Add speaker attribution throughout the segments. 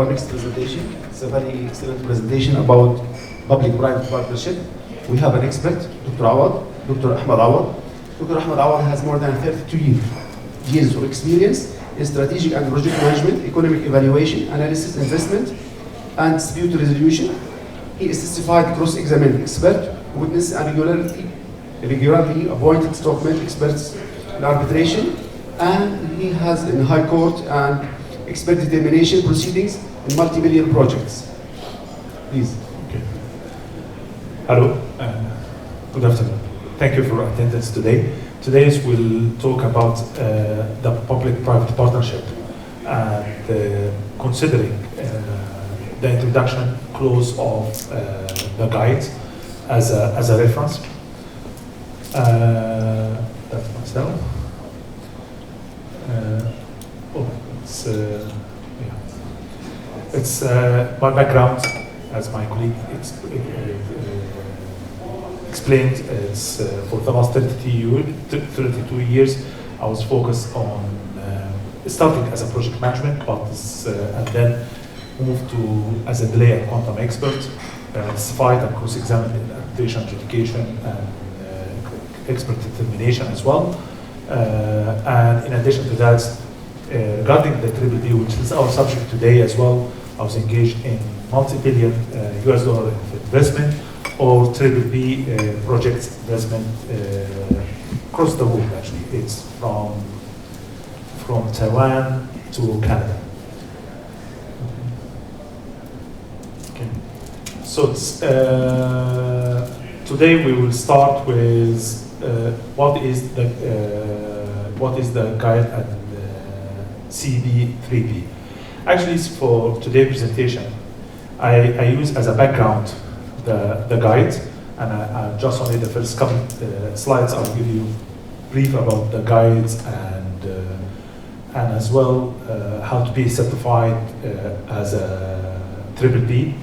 Speaker 1: our next presentation. It's a very excellent presentation about public-private partnership. We have an expert, Dr. Awad, Dr. Ahmad. Dr. Ahmad has more than 32 years of experience in strategic and project management, economic evaluation, analysis, investment, and dispute resolution. He is certified cross-examined expert, witness, and regularly appointed document experts in arbitration, and he has in high court and expert determination proceedings in multi-million projects. Please.
Speaker 2: Okay. Hello. Good afternoon. Thank you for attendance today. Today we'll talk about the public-private partnership and considering the introduction clause of the guide as a reference. That's myself. It's my background, as my colleague explained. It's for the last 32 years. I was focused on starting as a project management, and then moved to as a delay and quantum expert, certified and cross-examined in arbitration, adjudication, and expert determination as well. And in addition to that, regarding the PPP, which is our subject today as well, I was engaged in multi-billion US dollar investment or PPP projects investment across the world. Actually, it's from Taiwan to Canada. Okay. So today we will start with what is the guide and CB3B. Actually, for today's presentation, I use as a background the guide, and I just only the first couple slides I'll give you brief about the guides and as well how to be certified as a PPP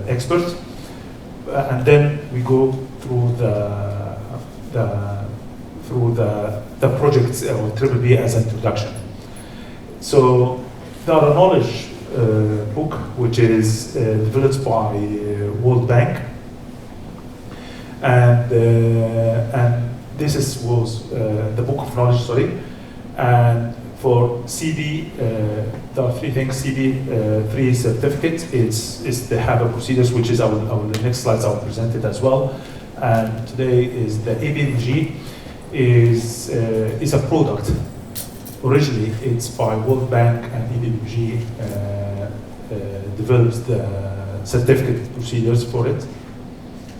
Speaker 2: expert, and then we go through the projects or PPP as an introduction. So there are a knowledge book which is developed by World Bank, and this was the book of knowledge. Sorry, and for CB there are three things. CB3 certificate is the HABA procedures, which is the next slides I will present it as well. And today is the APMG is a product. Originally, it's by World Bank, and APMG develops the certificate procedures for it.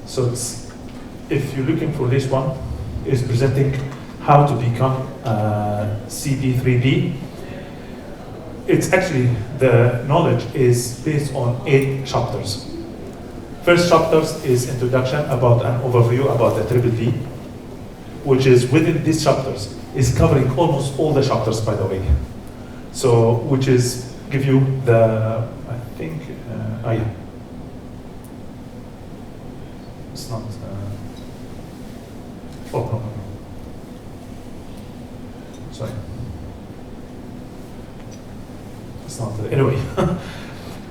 Speaker 2: So if you're looking for this one, it's presenting how to become CB3B. It's actually, the knowledge is based on 8 chapters. First chapters is introduction, about an overview about the PPP, which is within these chapters, is covering almost all the chapters, by the way. So, which is give you the, I think, yeah. It's not, oh, no. Sorry. It's not, anyway.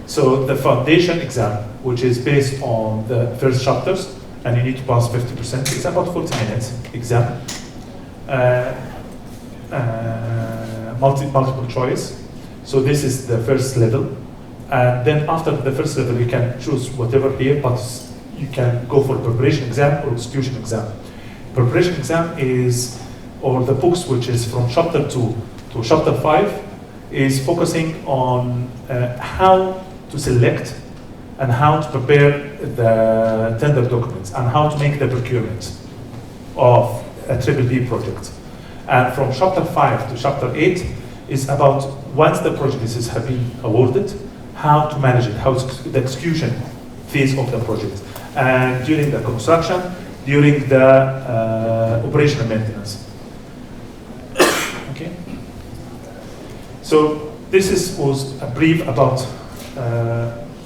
Speaker 2: So the foundation exam, which is based on the first chapters, and you need to pass 50%. It's about 40 minutes exam. Multiple choice. So this is the first level. And then after the first level, you can choose whatever here, but you can go for preparation exam or execution exam. Preparation exam is, or the books which is from chapter 2 to chapter 5, is focusing on how to select and how to prepare the tender documents and how to make the procurement of a PPP project. And from chapter 5 to chapter 8 is about once the project has been awarded, how to manage it, how the execution phase of the project, and during the construction, during the operational maintenance. Okay. So this was a brief about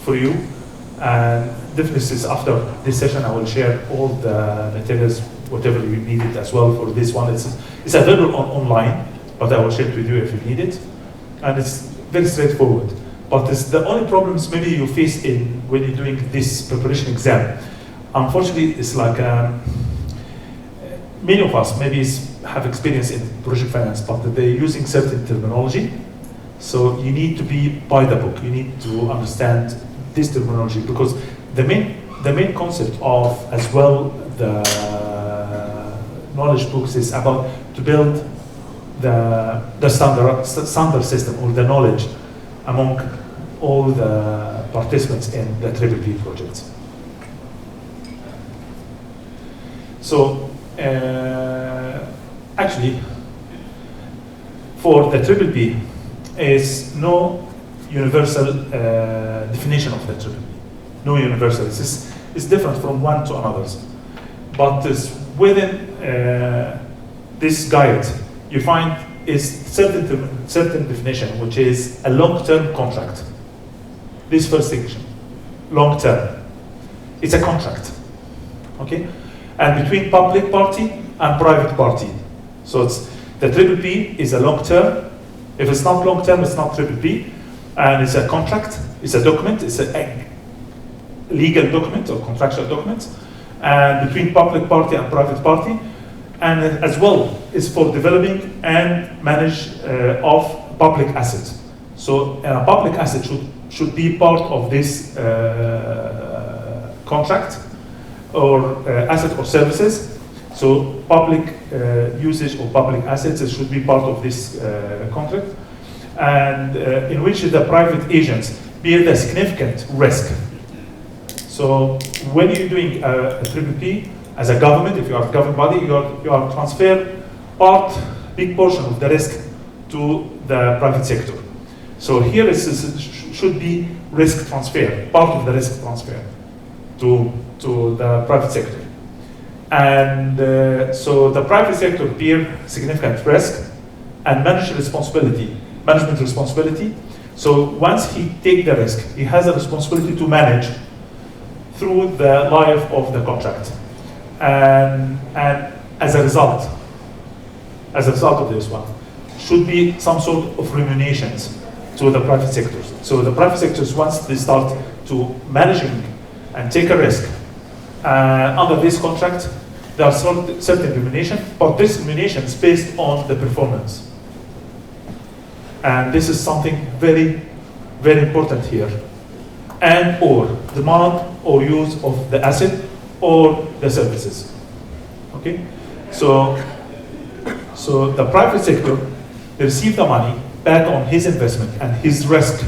Speaker 2: for you, and definitely after this session I will share all the materials, whatever you needed as well for this one. It's available online, but I will share it with you if you need it. And it's very straightforward. But it's the only problems maybe you face in when you're doing this preparation exam. Unfortunately, it's like many of us maybe have experience in project finance, but they're using certain terminology. So you need to be by the book. You need to understand this terminology, because the main concept of as well the knowledge books is about to build the standard system or the knowledge among all the participants in the PPP projects. So actually, for the PPP, is no universal definition of the PPP. No universal. It's different from one to another. But within this guide, you find is certain definition, which is a long-term contract. This first section, long-term. It's a contract, okay? And between public party and private party. So it's the PPP is a long-term. If it's not long-term, it's not PPP, and it's a contract. It's a document. It's a legal document or contractual document, and between public party and private party, and as well is for developing and manage of public assets. So a public asset should be part of this contract or asset or services. So public usage of public assets should be part of this contract, and in which the private agents bear the significant risk. So when you're doing a PPP as a government, if you are a government body, you are transfer big portion of the risk to the private sector. So here should be risk transfer, part of the risk transfer to the private sector. And so the private sector bear significant risk and management responsibility. So once he take the risk, he has a responsibility to manage through the life of the contract. And as a result of this one, should be some sort of remunerations to the private sectors. So the private sectors, once they start to managing and take a risk under this contract, there are certain remuneration, but this remuneration is based on the performance. And this is something very, very important here. And or demand or use of the asset or the services. Okay? So the private sector, they receive the money back on his investment and his risk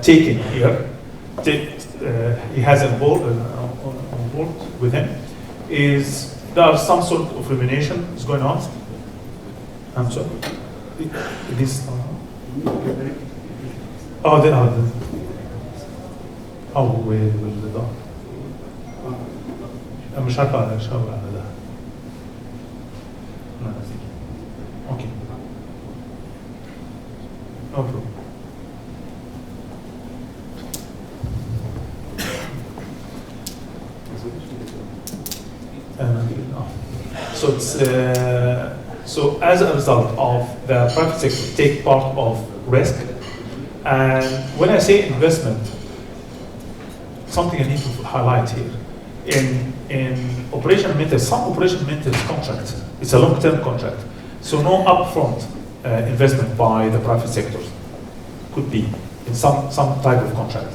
Speaker 2: taken here. He has on board with him. There are some sort of remuneration is going on. I'm sorry. This. مش عارف على شو على ده. اوكي. No problem. So it's so as a result of the private sector take part of risk, and when I say investment, something I need to highlight here. In operation maintenance, some operation maintenance contract, it's a long-term contract, so no upfront investment by the private sector could be in some type of contract.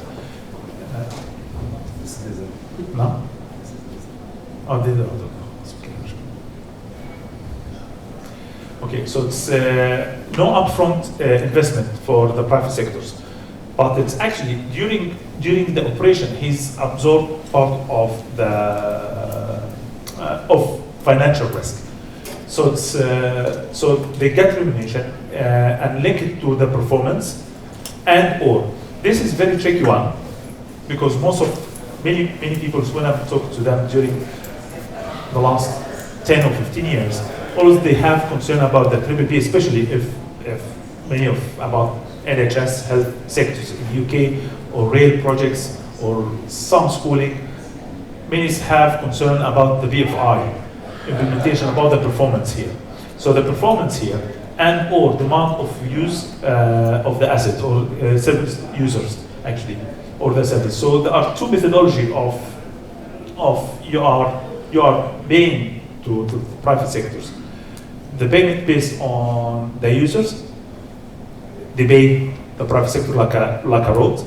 Speaker 2: No? Oh, they don't. Okay, so it's no upfront investment for the private sectors, but it's actually during the operation he's absorbed part of the of financial risk. So it's so they get remuneration and link it to the performance, and or this is very tricky one, because many people when I've talked to them during the last 10 or 15 years, always they have concern about the PPP, especially if many about NHS health sectors in the UK or rail projects or some schooling. Many have concern about the BFI implementation, about the performance here. So the performance here and or demand of use of the asset or service users actually, or the service. So there are two methodology of you are paying to private sectors. The payment based on the users. They pay the private sector like a road,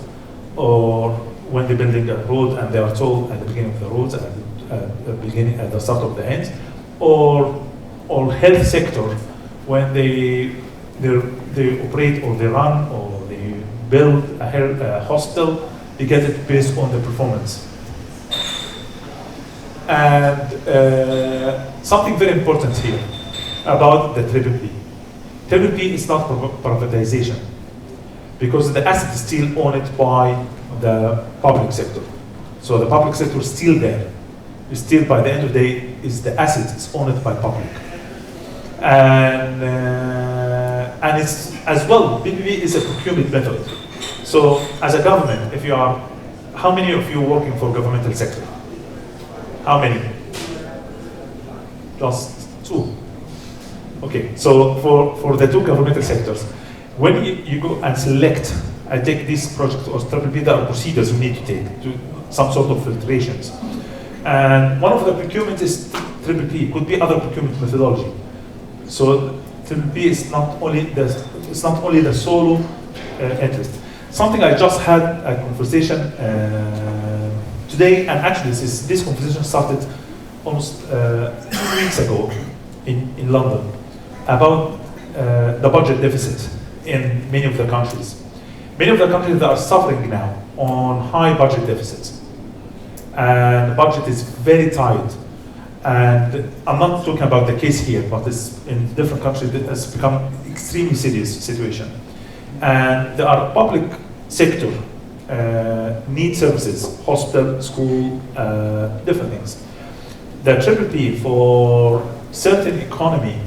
Speaker 2: or when they're building a road and they are told at the beginning of the road, at the start of the end, or health sector when they operate or they run or they build a hospital, they get it based on the performance. And something very important here about the PPP. PPP is not privatization, because the asset is still owned by the public sector. So the public sector is still there. It's still, by the end of the day, is the asset is owned by public. And it's as well, PPP is a procurement method. So as a government, if you are, how many of you working for governmental sector? How many? Just two. Okay, so for the two governmental sectors, when you go and select, I take this project or PPP, there are procedures you need to take to some sort of filtrations. And one of the procurement is PPP, could be other procurement methodology. So PPP is not only the solo interest. Something I just had a conversation today, and actually this conversation started almost 2 weeks ago in London, about the budget deficit in many of the countries. Many of the countries that are suffering now on high budget deficits. And the budget is very tight. And I'm not talking about the case here, but it's in different countries it has become extremely serious situation. And there are public sector need services, hospital, school, different things. The PPP for certain economy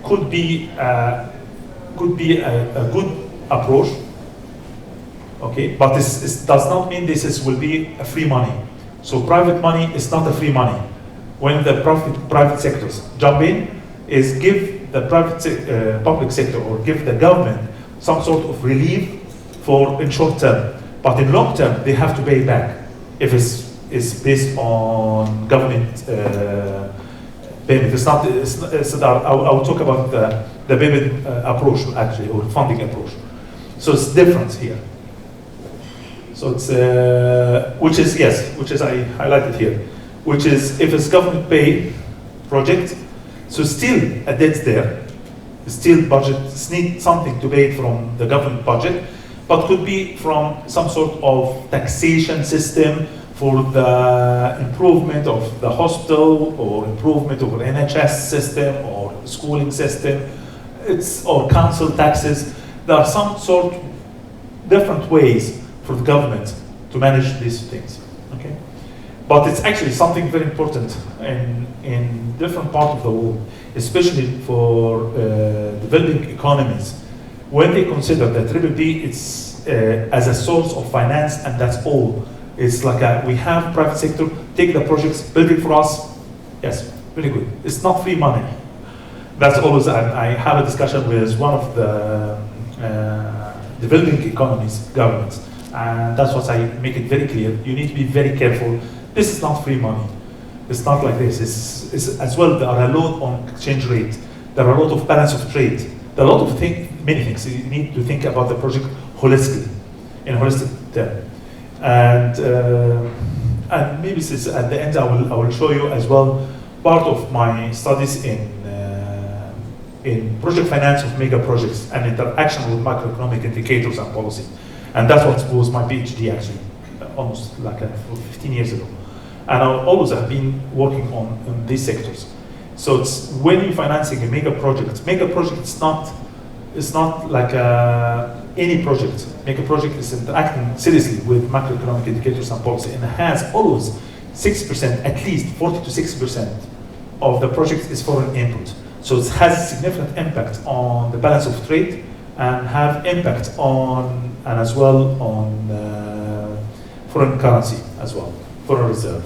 Speaker 2: could be a good approach, okay, but this does not mean this will be a free money. So private money is not a free money. When the private sectors jump in, is give the public sector or give the government some sort of relief in short term, but in long term they have to pay back if it's based on government payment. It's not. I will talk about the payment approach actually, or funding approach. So it's different here. So it's which is I highlighted here, which is if it's government pay project, so still a debt there, still budget need something to pay from the government budget, but could be from some sort of taxation system for the improvement of the hospital or improvement of an NHS system or schooling system, or council taxes. There are some sort of different ways for the government to manage these things, okay? But it's actually something very important in different parts of the world, especially for developing economies. When they consider that PPP it's as a source of finance and that's all, it's like we have private sector, take the projects, build it for us, yes, very good. It's not free money. That's always, I have a discussion with one of the developing economies, governments, and that's what I make it very clear. You need to be very careful. This is not free money. It's not like this. It's as well, there are a lot on exchange rate. There are a lot of balance of trade. There are a lot of many things. You need to think about the project holistically, in a holistic term. And maybe this is, at the end I will show you as well part of my studies in project finance of mega projects and interaction with macroeconomic indicators and policy. And that's what was my PhD actually, almost like 15 years ago. And I always have been working on these sectors. So it's when you're financing a mega project it's not like any project. Mega project is interacting seriously with macroeconomic indicators and policy, and it has always 6%, at least 40 to 60% of the project is foreign input. So it has significant impact on the balance of trade and have impact on, and as well on foreign currency as well, foreign reserve.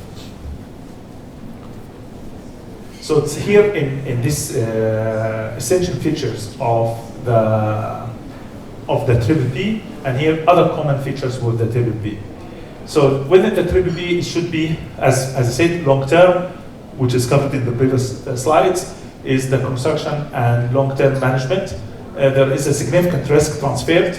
Speaker 2: So it's here in this essential features of the PPP, and here other common features with the PPP. So within the PPP, it should be, as I said, long term, which is covered in the previous slides, is the construction and long-term management. There is a significant risk transferred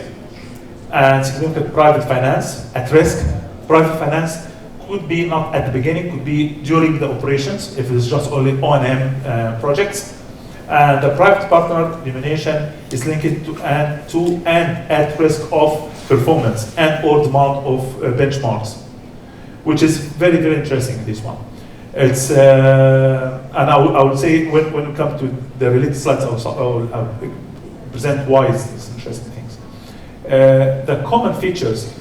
Speaker 2: and significant private finance at risk. Private finance could be not at the beginning, could be during the operations if it's just only O&M projects. And the private partner remuneration is linked to and at risk of performance and or demand of benchmarks, which is very, very interesting, this one. It's, and I would say when we come to the related slides, I'll present why it's interesting things. The common features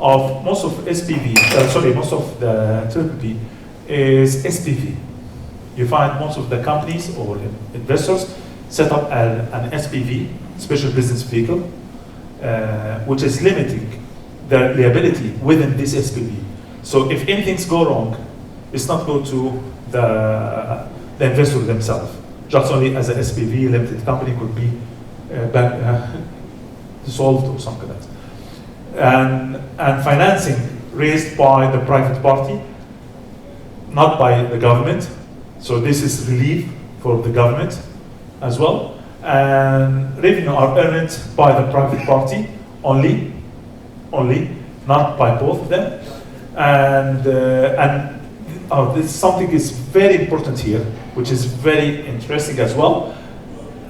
Speaker 2: of most of SPV, most of the PPP is SPV. You find most of the companies or investors set up an SPV, special business vehicle, which is limiting their liability within this SPV. So if anything's go wrong, it's not go to the investor themselves. Just only as an SPV, limited company could be dissolved or something like that. And financing raised by the private party, not by the government. So this is relief for the government as well. And revenue are earned by the private party only, not by both of them. And this something is very important here, which is very interesting as well.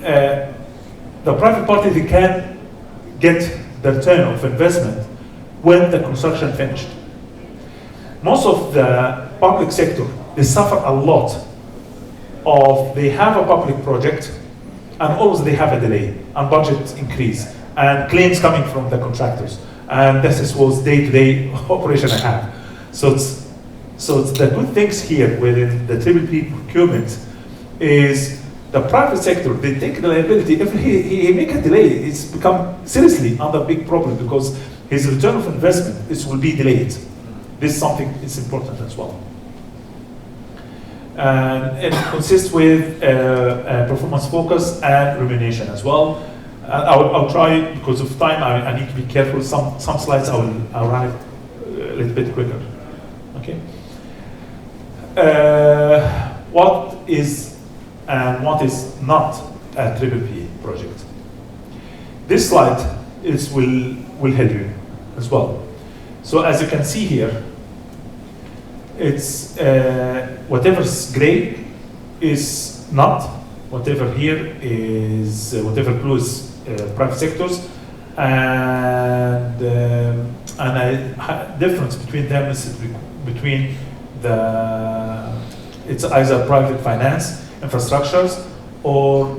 Speaker 2: The private party, they can get the return of investment when the construction finished. Most of the public sector, they suffer a lot of, they have a public project and always they have a delay and budget increase and claims coming from the contractors. And this was day-to-day operation I have. So it's the good things here within the PPP procurement is the private sector, they take the liability. If he make a delay, it's become seriously another big problem because his return of investment will be delayed. This is something is important as well. And it consists with performance focus and remuneration as well. I'll try, because of time, I need to be careful. Some slides I'll run it a little bit quicker. Okay. What is and what is not a PPP project? This slide will help you as well. So as you can see here, it's whatever's gray is not, whatever here is whatever blue is private sectors, and a difference between them is between it's either private finance infrastructures or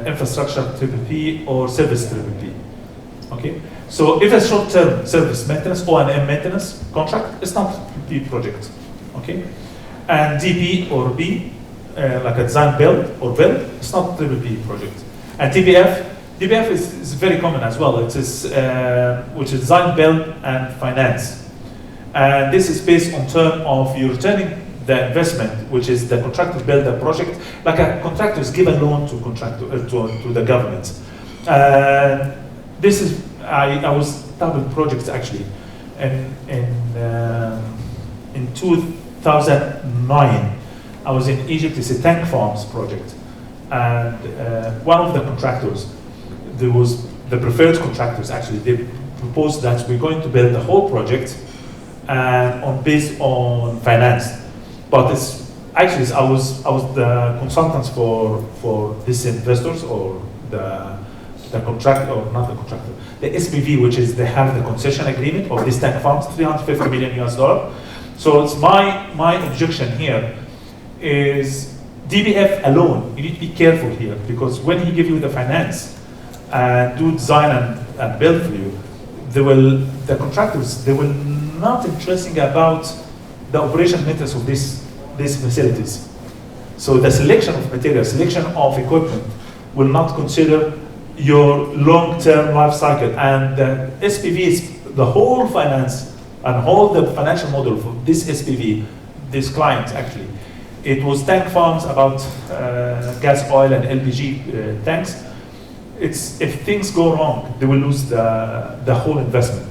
Speaker 2: infrastructure PPP or service PPP. Okay, so if a short-term service maintenance or an maintenance contract, it's not a PPP project. Okay, and DP or B, like a design build or build, it's not a PPP project. And DBF is very common as well. It is which is design build and finance, and this is based on term of you returning the investment, which is the contractor build a project, like a contractors give a loan to contractor to the government. This is I was double projects actually, in 2009, I was in Egypt. It's a tank farms project, and one of the contractors, there was the preferred contractors actually. They proposed that we're going to build the whole project and based on finance. But it's actually I was the consultants for these investors or the contractor, or not the contractor, the SPV, which is they have the concession agreement of this tank farms, $350 million US. So it's my objection here is DBF alone. You need to be careful here because when he give you the finance and do design and build for you, the contractors, they will not interesting about the operation maintenance of these facilities. So the selection of material, selection of equipment will not consider your long-term life cycle. And the SPV is the whole finance and whole the financial model for this SPV, this client actually, It was tank farms about gas, oil, and LPG tanks. If things go wrong, they will lose the whole investment.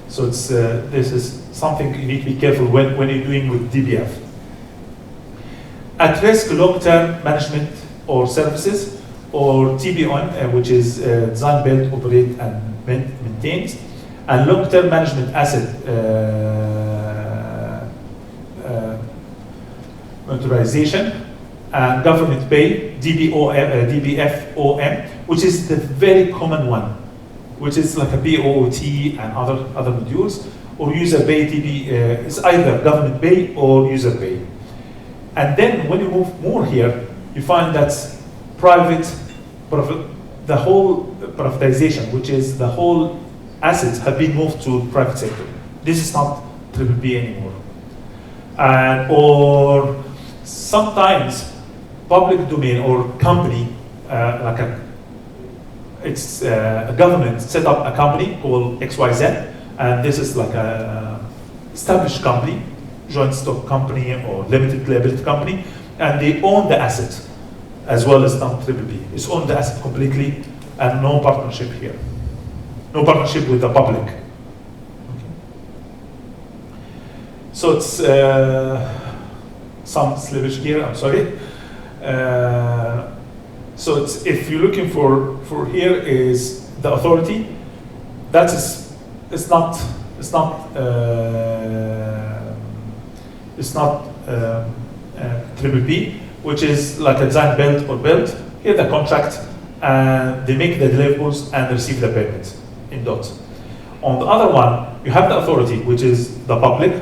Speaker 2: So this is something you need to be careful when you're doing with DBF. At risk long-term management or services, or TBOM, which is design, build, operate, and maintains, and long-term management asset authorization, and government pay, DBFOM, which is the very common one, which is like a BOOT and other modules, or user pay. It's either government pay or user pay. And then when you move more here, you find that the whole privatization, which is the whole assets have been moved to private sector. This is not PPP anymore. Or sometimes public domain or company, it's a government set up a company called XYZ, and this is like a established company, joint stock company or limited liability company, and they own the asset as well as not PPP. It's own the asset completely and no partnership here. No partnership with the public. Okay. So it's some slippage here, I'm sorry. So if you're looking for here is the authority, it's not PPP, which is like a design build or build. Here the contract, and they make the deliverables and receive the payment in dots. On the other one, you have the authority, which is the public,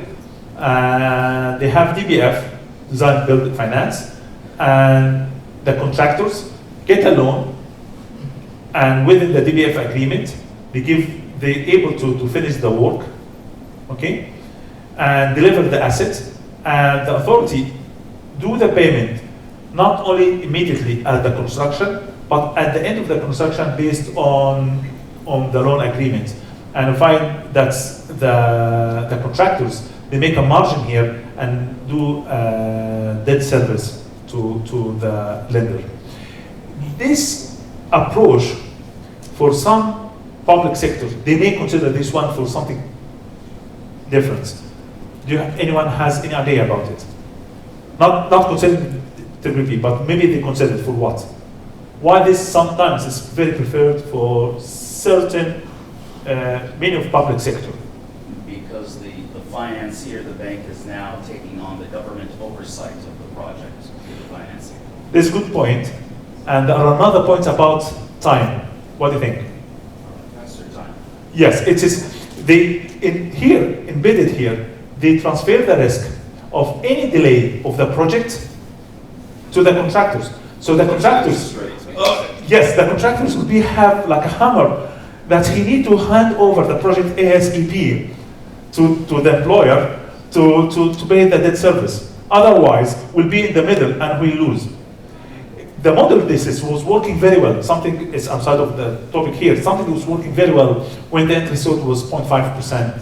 Speaker 2: and they have DBF, design build finance, and the contractors get a loan, and within the DBF agreement, they're able to finish the work, okay, and deliver the asset, and the authority do the payment not only immediately at the construction, but at the end of the construction based on the loan agreement. And I find that the contractors, they make a margin here and do debt service to the lender. This approach, for some public sectors, they may consider this one for something different. Anyone has any idea about it? Not considered PPP, but maybe they consider it for what? Why this sometimes is very preferred for certain, many of public sector?
Speaker 3: Because the financier, the bank, is now taking on the government oversight of the project through the financing.
Speaker 2: This is a good point. And there are another points about time. What do you think?
Speaker 3: Faster time.
Speaker 2: Yes, it is. Embedded here, they transfer the risk of any delay of the project to the contractors. So the contractors, yes, the contractors would have like a hammer that he need to hand over the project ASAP to the employer to pay the debt service. Otherwise, we'll be in the middle and we lose. The model thesis was working very well. Something is outside of the topic here. Something was working very well when the interest rate was 0.5%.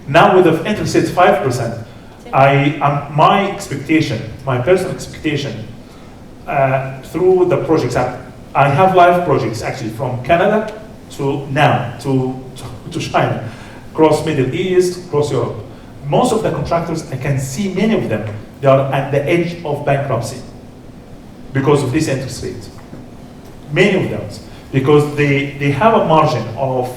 Speaker 2: Now with the interest rate 5%, my expectation, my personal expectation, through the projects, I have live projects actually from Canada to now to China, across Middle East, across Europe. Most of the contractors, I can see many of them, they are at the edge of bankruptcy because of this interest rate. Many of them, because they have a margin of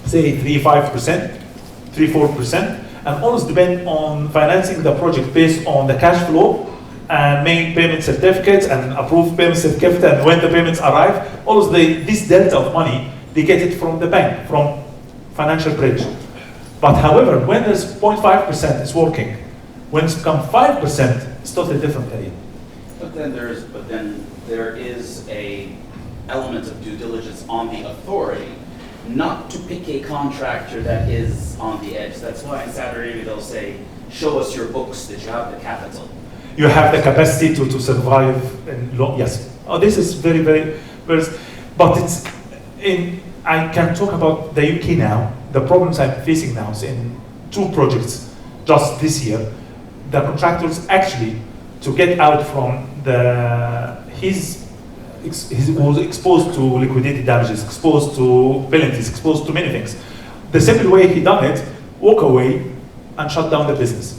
Speaker 2: say 3-4%, and always depend on financing the project based on the cash flow and main payment certificates and approved payment certificate, and when the payments arrive, always this delta of money, they get it from the bank, from financial bridge. But however, when there's 0.5% it's working. When it's become 5%, it's totally different area.
Speaker 3: But then there is a element of due diligence on the authority, not to pick a contractor that is on the edge. That's why in Saudi Arabia they'll say, show us your books that you have the capital.
Speaker 2: You have the capacity to survive in long, yes. Oh, this is very, very, but it's I can talk about the UK now. The problems I'm facing now is in two projects. just this year, the contractors actually, to get out from he was exposed to liquidated damages, exposed to penalties, exposed to many things. The simple way he done it, walk away and shut down the business.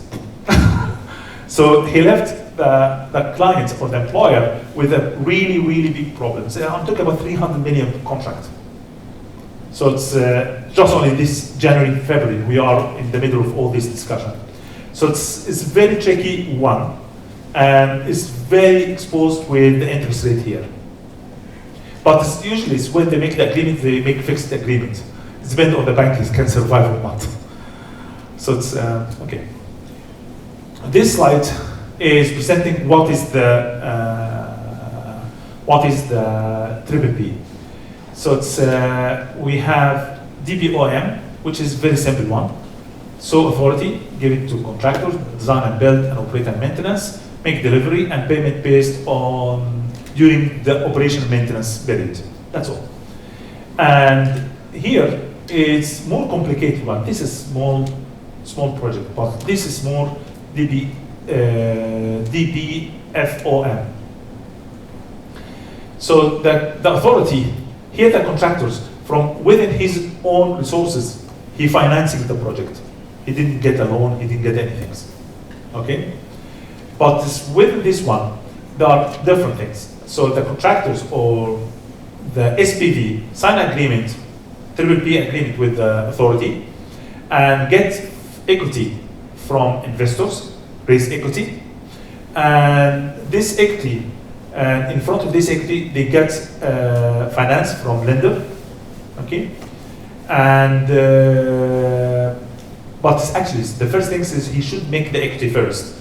Speaker 2: So he left the client or the employer with a really, really big problem. So I'm talking about 300 million contract. So it's just only this January, February, we are in the middle of all this discussion. So it's very tricky one, and it's very exposed with the interest rate here. But it's usually when they make the agreement, they make fixed agreement. It depends on the bank can survive or not. So it's okay. This slide is presenting what is the PPP. So it's we have DPOM, which is very simple one. So authority give it to contractors, design and build and operate and maintenance, make delivery and payment based on during the operation maintenance period. That's all. And here it's more complicated one. This is small project, but this is more DPFOM. So the authority, here the contractors, from within his own resources, he financing the project. He didn't get a loan, he didn't get anything. Okay? But within this one, there are different things. So the contractors or the SPV sign agreement, PPP agreement with the authority, and get equity from investors, raise equity, and this equity, and in front of this equity, they get finance from lender, okay, and but actually the first thing is he should make the equity first,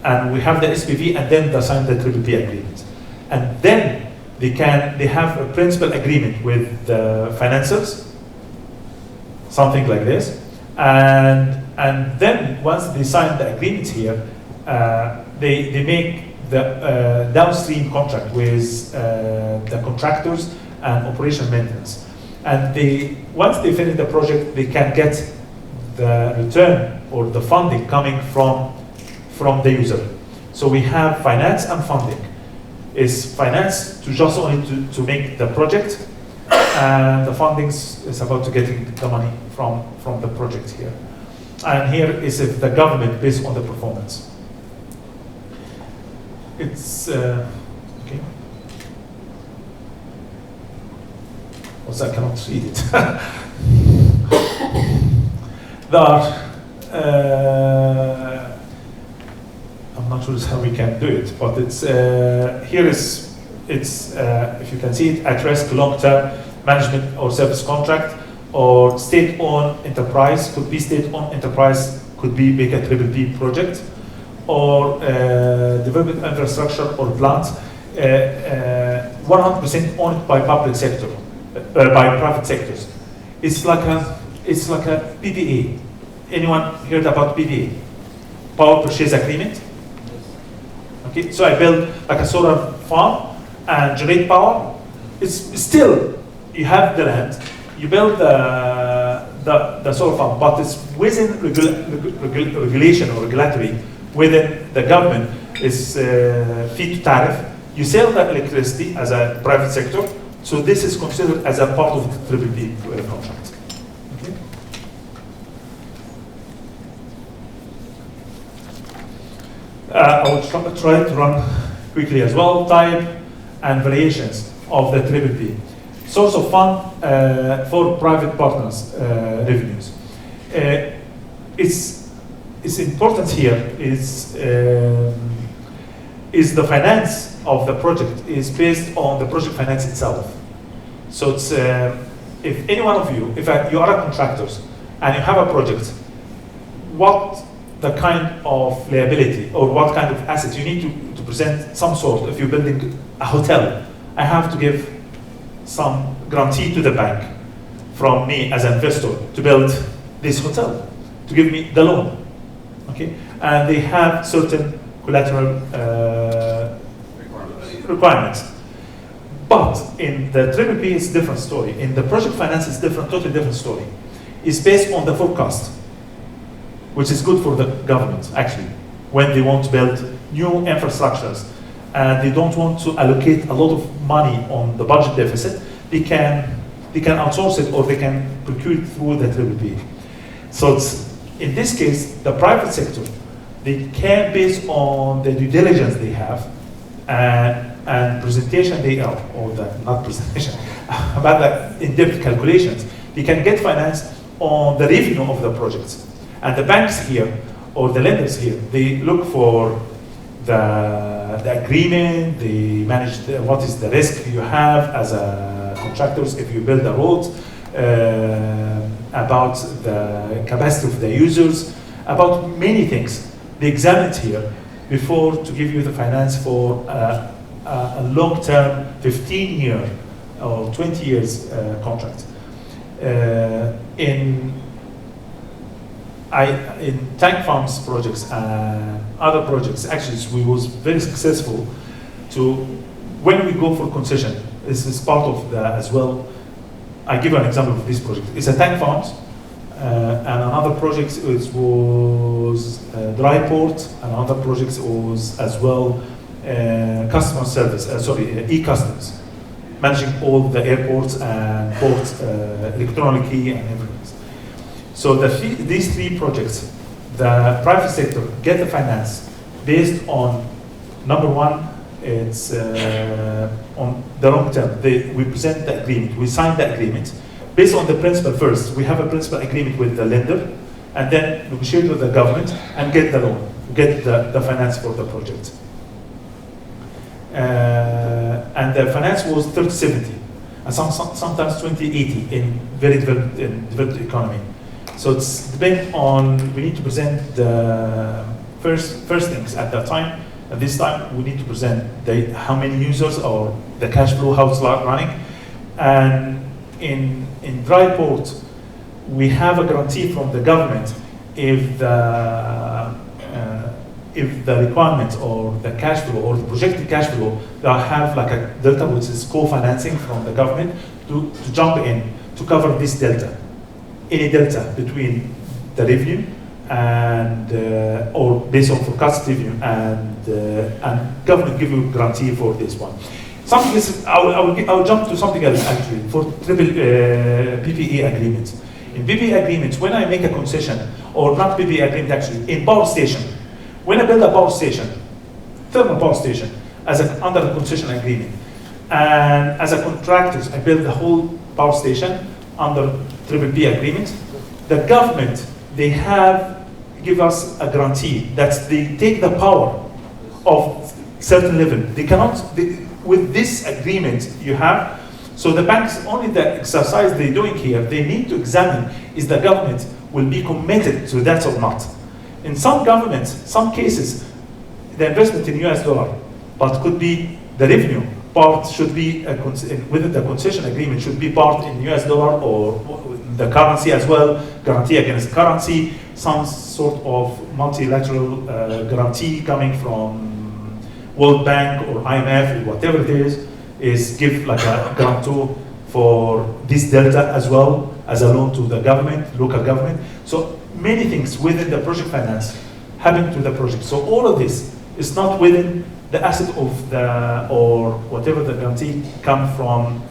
Speaker 2: and we have the SPV, and then they sign the PPP agreement, and then they have a principal agreement with the financiers, something like this, and then once they sign the agreement here, they make the downstream contract with the contractors and operation maintenance, and once they finish the project, they can get the return or the funding coming from the user. So we have finance and funding. Is finance to just only to make the project, and the funding is about to getting the money from the project here. And here is if the government based on the performance. It's okay. Also, I cannot read it. There are, I'm not sure how we can do it, but it's here is it's if you can see it, at risk long-term management or service contract, or state-owned enterprise, could be state-owned enterprise, could be big a PPP project, or development infrastructure or plant, 100% owned by public sector, by private sectors. It's like a PPA. Anyone heard about PPA? Power purchase agreement. Okay, so I build like a solar farm and generate power. It's still you have the land. You build the solar farm, but it's within regulation or regulatory within the government is fee to tariff. You sell that electricity as a private sector, so this is considered as a part of the PPP contract. Okay. I will try to run quickly as well. Type and variations of the PPP. Source of fund for private partners revenues. It's important here is the finance of the project is based on the project finance itself. So it's if any one of you, if you are a contractor and you have a project, what the kind of liability or what kind of assets you need to present some sort. If you're building a hotel, I have to give some guarantee to the bank from me as an investor to build this hotel, to give me the loan. Okay, and they have certain collateral requirements. But in the PPP, it's a different story. In the project finance, it's different, totally different story. It's based on the forecast. which is good for the government, actually, when they want to build new infrastructures and they don't want to allocate a lot of money on the budget deficit, they can outsource it or they can procure it through the PPP. So in this case, the private sector, they can, based on the due diligence they have and presentation they are, or the, not presentation, about the in-depth calculations, they can get finance on the revenue of the projects. And the banks here, or the lenders here, they look for the agreement, they manage what is the risk you have as a contractors if you build a road, about the capacity of the users, about many things. They examine it here before to give you the finance for a long-term 15-year or 20 years contract. In tank farms projects and other projects, actually we was very successful to, when we go for concession, this is part of the, as well, I give an example of this project. It's a tank farms, and another project was dry port, and another project was as well customer service, e-customs, managing all the airports and ports electronically and everything. So these three projects, the private sector get the finance based on, number one, it's on the long term. We present the agreement, we sign the agreement. Based on the principle first, we have a principal agreement with the lender, and then negotiate with the government and get the loan, get the finance for the project. And the finance was 30-70, and sometimes 20-80 in very developed economy. So it's depend on, we need to present the first things at that time. At this time, we need to present how many users or the cash flow, how it's running. And in dry port, we have a guarantee from the government if the requirement or the cash flow or the projected cash flow, they have like a delta, which is co-financing from the government to jump in to cover this delta. Any delta between the revenue and or based on forecast revenue and government give you guarantee for this one. Something is, I'll jump to something else actually for PPE agreements. In PPE agreements, when I make a concession, or not PPE agreement actually, in power station, when I build a power station, thermal power station, under the concession agreement, and as a contractor, I build the whole power station under PPP agreement, the government, they give us a guarantee that they take the power of certain level. They cannot, with this agreement you have, so the banks, only the exercise they're doing here, they need to examine is the government will be committed to that or not. In some governments, some cases, the investment in US dollar, but could be the revenue part should be, within the concession agreement should be part in US dollar or the currency as well, guarantee against currency, some sort of multilateral guarantee coming from World Bank or IMF or whatever it is give like a guarantor for this delta as well as a loan to the government, local government. So many things within the project finance happen to the project. So all of this is not within the asset of the, or whatever the guarantee come from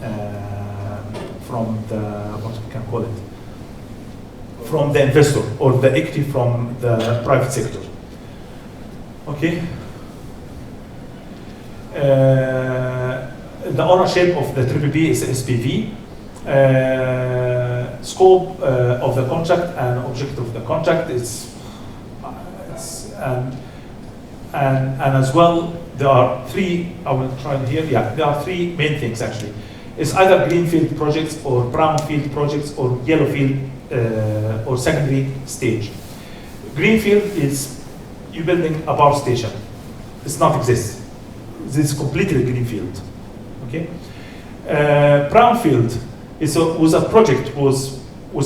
Speaker 2: the, what we can call it, from the investor or the equity from the private sector. Okay. The ownership of the PPP is SPV. Scope of the contract and objective of the contract is, and as well, there are three, I will try here, yeah, there are three main things actually. It's either greenfield projects or brownfield projects or yellowfield or secondary stage. Greenfield is you building a power station. It's not exist. This is completely greenfield. Okay. Brownfield was a project was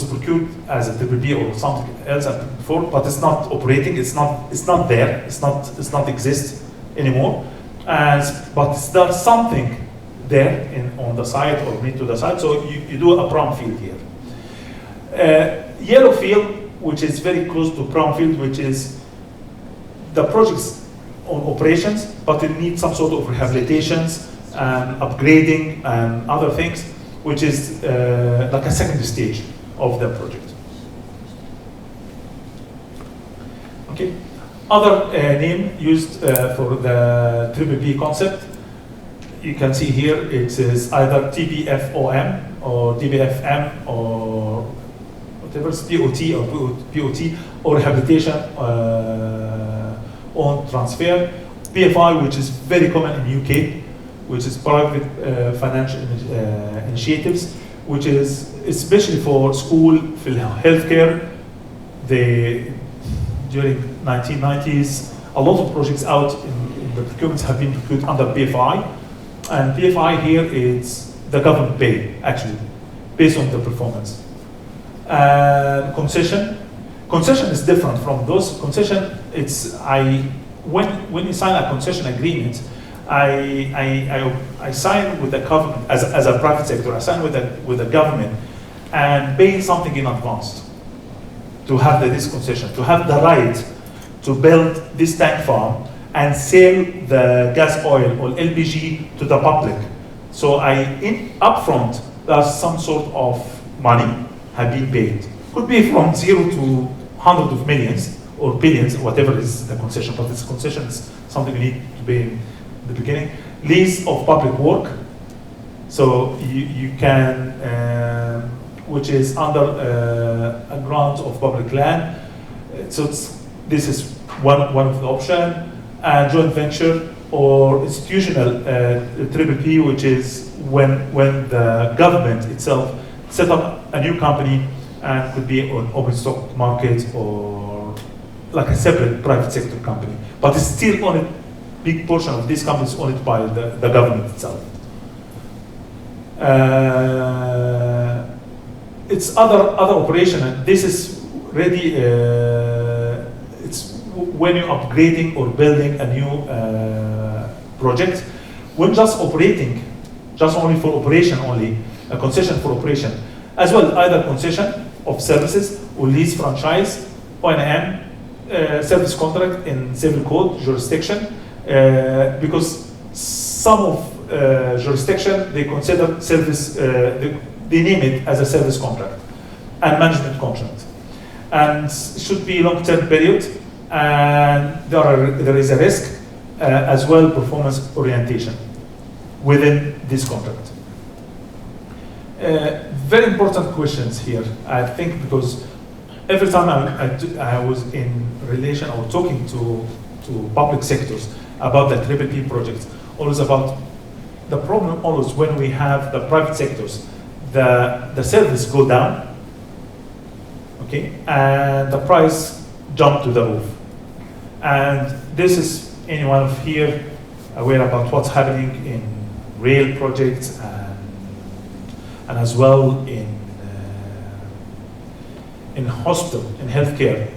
Speaker 2: procured as a PPP or something else before, but it's not operating. It's not there. It's not exist anymore. But there's something there on the side or mid to the side. So you do a brownfield here. Yellowfield which is very close to brownfield, which is the projects on operations, but it needs some sort of rehabilitations and upgrading and other things, which is like a second stage of the project. Okay. Other name used for the PPP concept, you can see here it is either TBFOM or DBFM or whatever, POT or POT or rehabilitation on transfer. PFI, which is very common in UK, which is private financial initiatives, which is especially for school, for healthcare. During 1990s, a lot of projects out in the procurements have been procured under PFI. And PFI here is the government pay, actually, based on the performance. Concession. Concession is different from those. Concession, it's, when you sign a concession agreement, I sign with the government, as a private sector, I sign with the government and pay something in advance to have this concession, to have the right to build this tank farm and sell the gas oil or LPG to the public. So upfront, there's some sort of money have been paid. Could be from 0 to hundreds of millions or billions, whatever is the concession, but this concession is something we need to pay in the beginning. Lease of public work. So you can, which is under a grant of public land. So this is one of the options. Joint venture or institutional PPP, which is when the government itself set up a new company and could be on open stock market or like a separate private sector company. But it's still owned, big portion of this company is owned by the government itself. It's other operation, and this is really it's when you're upgrading or building a new project. When just operating, just only for operation only, a concession for operation, as well either concession of services or lease franchise, O&M, service contract in civil code jurisdiction, because some of jurisdiction they consider service. They name it as a service contract and management contract, and should be long-term period, and there is a risk as well performance orientation within this contract. Very important questions here, I think, because every time I was in relation or talking to public sectors about the PPP projects, always about the problem always when we have the private sectors, the service go down, okay, and the price jump to the roof. And this is anyone here aware about what's happening in rail projects and as well in hospital, in healthcare.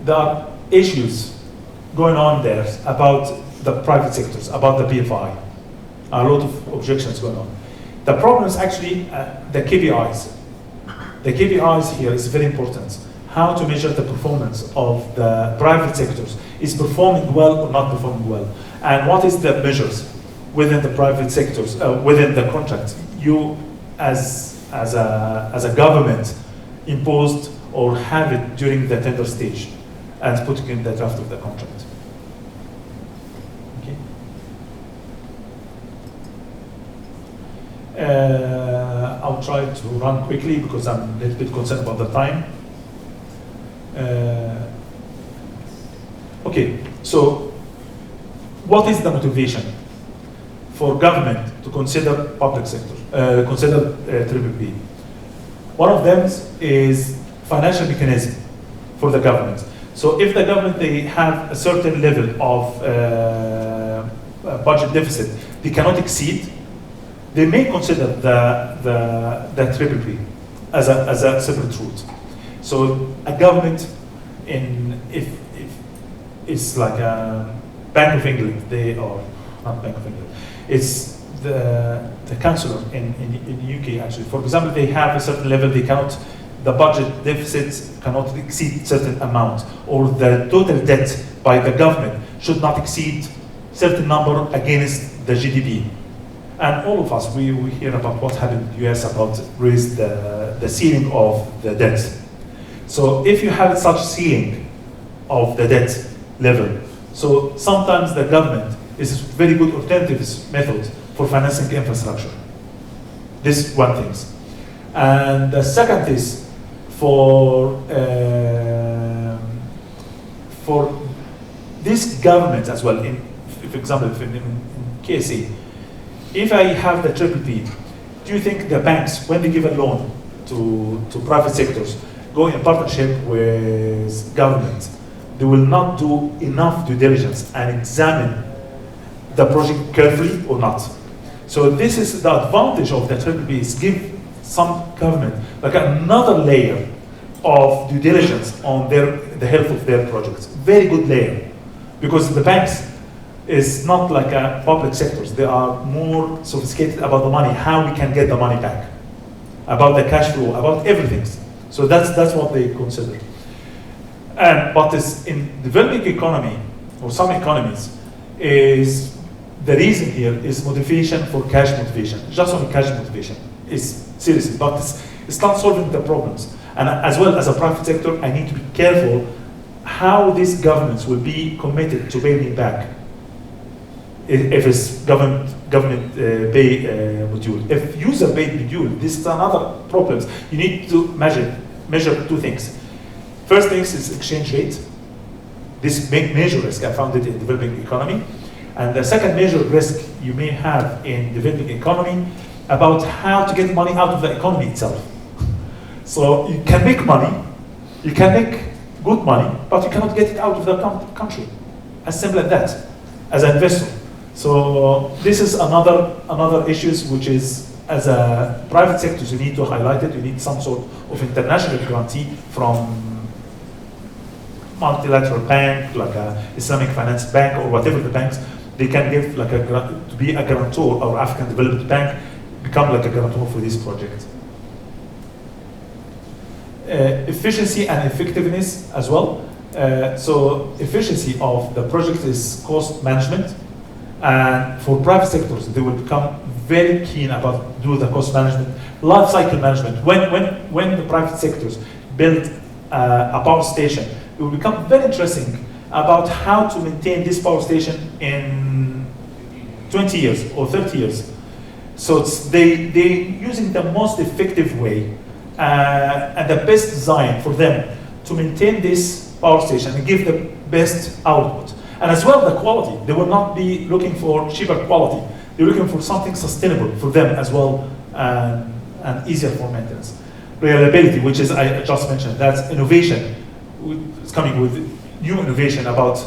Speaker 2: There are issues going on there about the private sectors, about the PFI. A lot of objections going on. The problem is actually the KPIs. The KPIs here is very important. How to measure the performance of the private sectors. Is performing well or not performing well? And what is the measures within the private sectors, within the contract? You, as a government, imposed or have it during the tender stage and putting in the draft of the contract. I'll try to run quickly because I'm a little bit concerned about the time. Okay, so what is the motivation for government to consider public sector, consider PPP? One of them is financial mechanism for the government. So if the government, they have a certain level of budget deficit they cannot exceed, they may consider the PPP as a separate route. So a government if it's like a Bank of England, they are not Bank of England. It's the councillor in the UK actually. For example, they have a certain level they cannot the budget deficits cannot exceed certain amount, or the total debt by the government should not exceed certain number against the GDP. And all of us, we hear about what happened in the US about raise the ceiling of the debt. So if you have such ceiling of the debt level, so sometimes the government is a very good alternative method for financing infrastructure. This one thing. And the second is for this government as well, for example, in KSA, if I have the PPP, do you think the banks, when they give a loan to private sectors, go in partnership with government, they will not do enough due diligence and examine the project carefully or not? So this is the advantage of the PPP, is give some government like another layer of due diligence on the health of their projects. Very good layer, because the banks is not like a public sectors. They are more sophisticated about the money, how we can get the money back, about the cash flow, about everything. So that's what they consider. And but is in developing economy or some economies, is the reason here is motivation for cash motivation, just only cash motivation. Is seriously, but it's not solving the problems. And as well as a private sector, I need to be careful how these governments will be committed to pay me back. If it's government pay module. If user paid module, this is another problem. You need to measure two things. First thing is exchange rate. This major risk, I found it in developing economy. And the second major risk you may have in developing economy about how to get money out of the economy itself. So you can make money, you can make good money, but you cannot get it out of the country. As simple as that, as an investor. So this is another issues which is, as a private sector, you need to highlight it. You need some sort of international guarantee from multilateral bank, like a Islamic Finance Bank or whatever the banks. They can give like to be a guarantor, or African Development Bank become like a guarantor for this project. Efficiency and effectiveness as well. So efficiency of the project is cost management. And for private sectors, they will become very keen about do the cost management, life cycle management. When the private sectors build a power station, it will become very interesting about how to maintain this power station in 20 years or 30 years. So they're using the most effective way and the best design for them to maintain this power station and give the best output. And as well, the quality. They will not be looking for cheaper quality. They're looking for something sustainable for them as well, and easier for maintenance. Reliability, which is I just mentioned, that's innovation. It's coming with new innovation about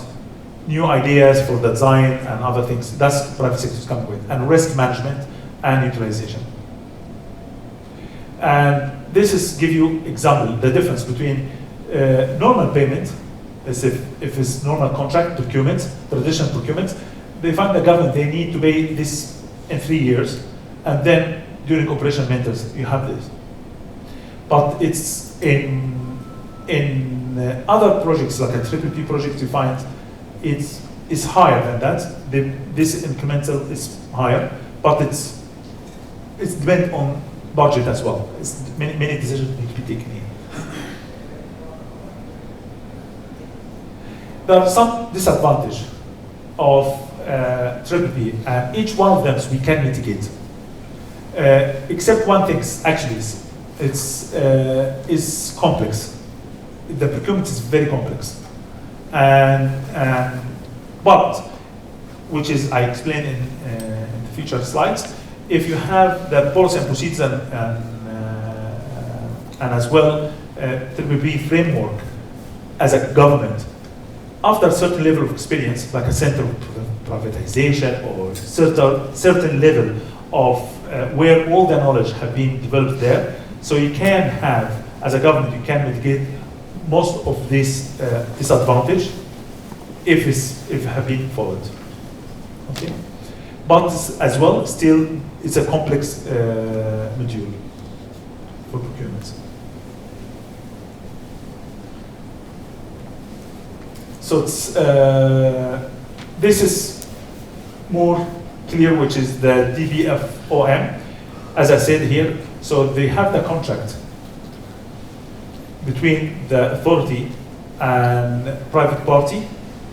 Speaker 2: new ideas for the design and other things. That's private sector is coming with. And risk management and utilization. And this is give you example, the difference between normal payment, as if it's normal contract procurement, traditional procurement, they find the government, they need to pay this in 3 years, and then during operation maintenance, you have this. But it's in other projects, like a PPP project, you find it's higher than that. This incremental is higher, but it's depends on budget as well. Many decisions need to be taken here. There are some disadvantages of PPP, and each one of them we can mitigate. Except one thing, actually, is complex. The procurement is very complex, but which is I explain in the future slides. If you have the policy and procedures and as well PPP framework as a government, after a certain level of experience, like a center of privatization or certain level of where all the knowledge have been developed there, so you can have, as a government, you can mitigate most of this disadvantage if it have been followed. Okay, but as well, still it's a complex module for procurement. So it's, this is more clear, which is the DBFOM, as I said here. So they have the contract between the authority and private party,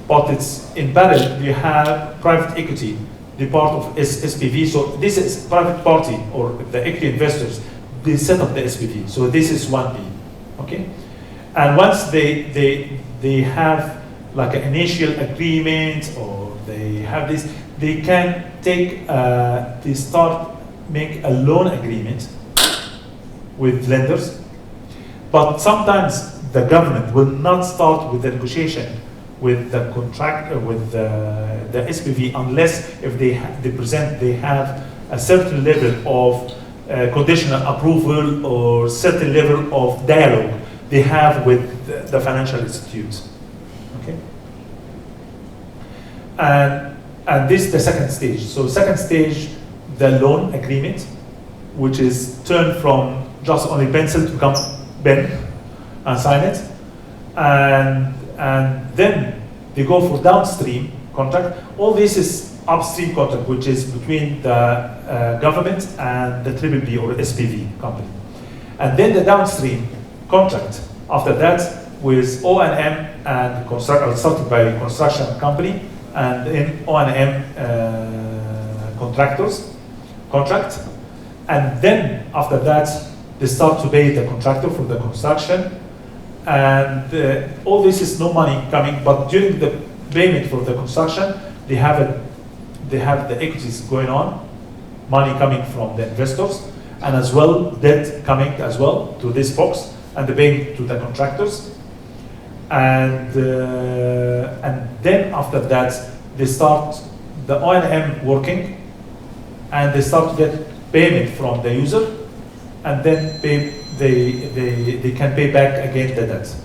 Speaker 2: but it's in parallel, you have private equity, the part of SPV. So this is private party or the equity investors, they set up the SPV. So this is 1B, okay? And once they have like an initial agreement or they have this, they can take, they start make a loan agreement with lenders. But sometimes the government will not start with the negotiation with the contract with the SPV unless if they have a certain level of conditional approval or certain level of dialogue they have with the financial institutes. Okay, and this is the second stage. So second stage, the loan agreement, which is turned from just only pencil to become pen and sign it, and then they go for downstream contract. All this is upstream contract, which is between the government and the PPP or SPV company. And then the downstream contract after that with O&M and started by construction company and then O&M contractors contract. And then after that, they start to pay the contractor for the construction. And all this is no money coming, but during the payment for the construction, they have the equities going on, money coming from the investors, and as well debt coming as well to this box, and the paying to the contractors. And then after that, they start the O&M working, and they start to get payment from the user, and then they can pay back again the debt.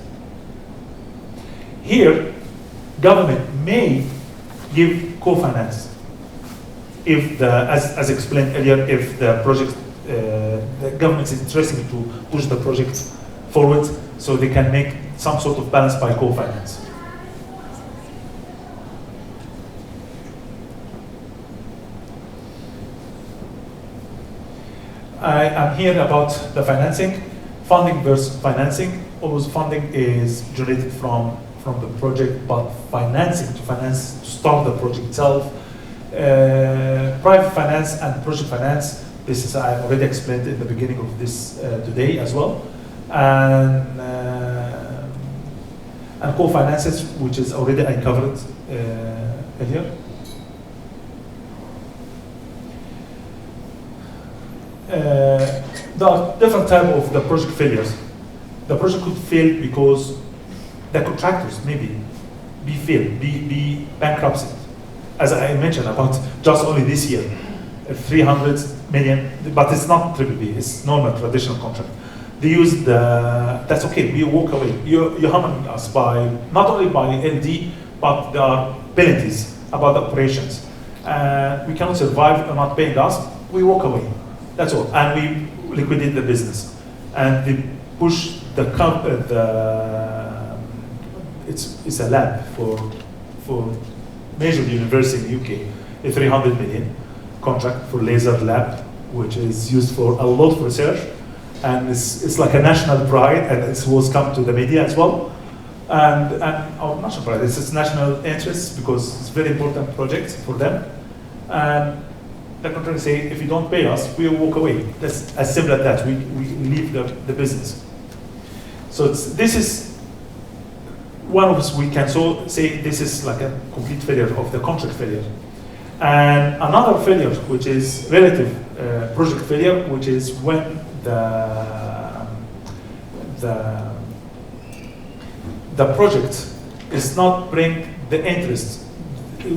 Speaker 2: Here, government may give co-finance if as explained earlier, if the project, the government is interested to push the project forward, so they can make some sort of balance by co-finance. I'm here about the financing, funding versus financing. Always funding is generated from the project, but financing to start the project itself. Private finance and project finance, this is I already explained in the beginning of this today as well. And co-finances, which is already I covered earlier. There are different types of the project failures. The project could fail because the contractors maybe be bankruptcy. As I mentioned about just only this year, 300 million, but it's not PPP, it's normal traditional contract. They use that's okay, we walk away. You're harming us by, not only by LD, but there are penalties about the operations. We cannot survive, you're not paying us, we walk away. That's all, and we liquidate the business, and they push it's a lab for major university in UK, a 300 million contract for laser lab, which is used for a lot of research, and it's like a national pride, and it was come to the media as well, and our national pride, it's national interest because it's a very important project for them, and the contractor say, if you don't pay us, we will walk away. That's as simple as that. We leave the business. So this is one of us. We can say this is like a complete failure of the contract failure. And another failure, which is relative project failure, which is when the project is not bring the interest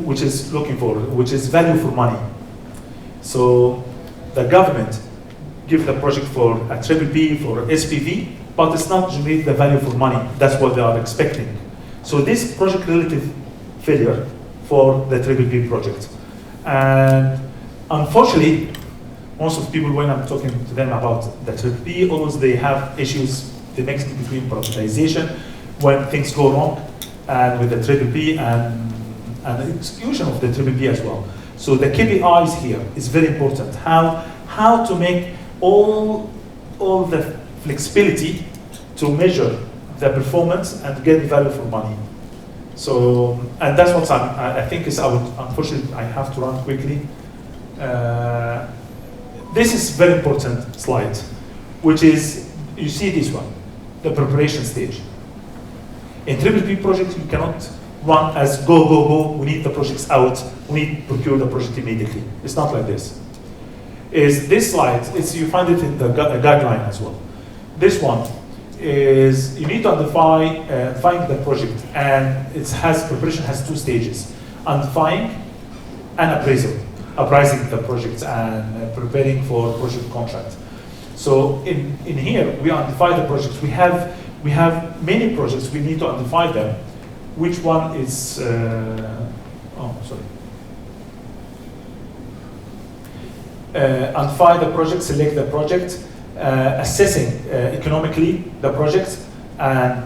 Speaker 2: which is looking for, which is value for money. So the government give the project for a PPP, for SPV, but it's not generate the value for money. That's what they are expecting. So this project relative failure for the PPP project. And unfortunately, most of the people, when I'm talking to them about the PPP, always they have issues, the mix between privatization, when things go wrong. and with the PPP and the execution of the PPP as well. So the KPIs here is very important. How to make all the flexibility to measure the performance and get value for money. So, and that's what I think is, unfortunately, I have to run quickly. This is very important slide, which is, you see this one, the preparation stage. In PPP projects, you cannot run as go, we need the projects out, we need to procure the project immediately. It's not like this. Is this slide, you find it in the guideline as well. This one is, you need to find the project, and preparation has 2 stages, identifying and appraisal. Appraising the projects and preparing for project contract. So in here, we identify the projects. We have many projects, we need to identify them. Which one is, identify the project, select the project, assessing economically the project, and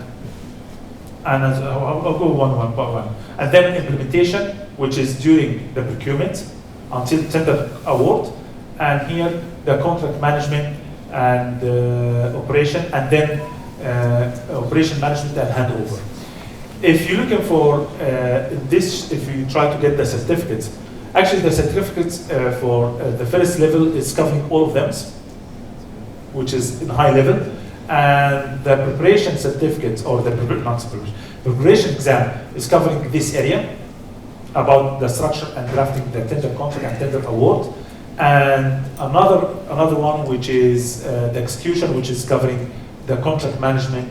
Speaker 2: I'll go one by one. And then implementation, which is during the procurement until tender award, and here the contract management and operation, and then operation management and handover. If you're looking for this, if you try to get the certificates, actually the certificates for the first level is covering all of them, which is in high level, and the preparation certificate, or the preparation exam is covering this area about the structure and drafting the tender contract and tender award, and another one which is the execution, which is covering the contract management,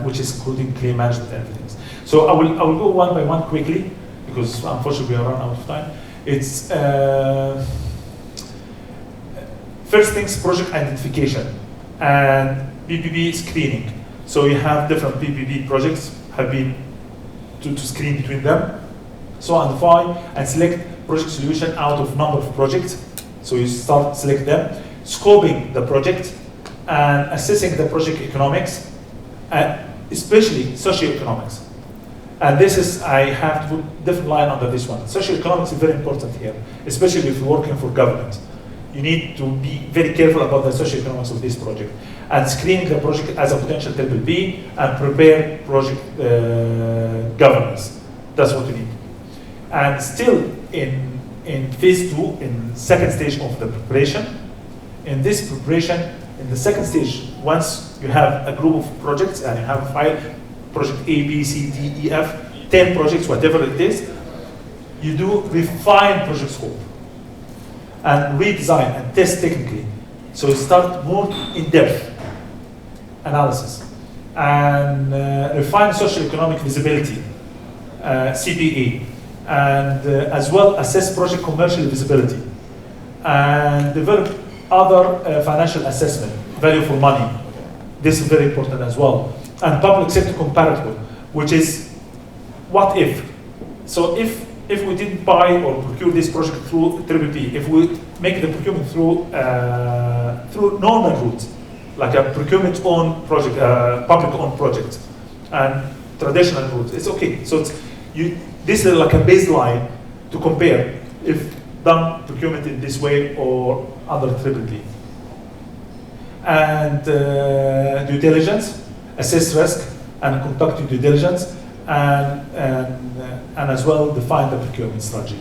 Speaker 2: which is including claim management and everything. So I will go one by one quickly, because unfortunately we are running out of time. It's first things, project identification and PPP screening. So you have different PPP projects have been to screen between them. So identify and select project solution out of number of projects. So you select them, scoping the project, and assessing the project economics, and especially socioeconomics. And this is, I have to put different line under this one. Socioeconomics is very important here, especially if you're working for government. You need to be very careful about the socioeconomics of this project, and screen the project as a potential PPP, and prepare project governance. That's what you need. And still in phase 2, in second stage of the preparation, in this preparation, in the second stage, once you have a group of projects and you have a file, project A, B, C, D, E, F, 10 projects, whatever it is, you do refine project scope and redesign and test technically. So start more in-depth analysis and refine socioeconomic visibility, CPA, and as well assess project commercial visibility, and develop other financial assessment, value for money. This is very important as well. And public sector comparative, which is what if. So if we didn't buy or procure this project through PPP, if we make the procurement through normal routes, like a procurement owned project, public owned project, and traditional routes, it's okay. So this is like a baseline to compare if done procurement in this way or under PPP. And due diligence, assess risk and conduct due diligence, and as well define the procurement strategy.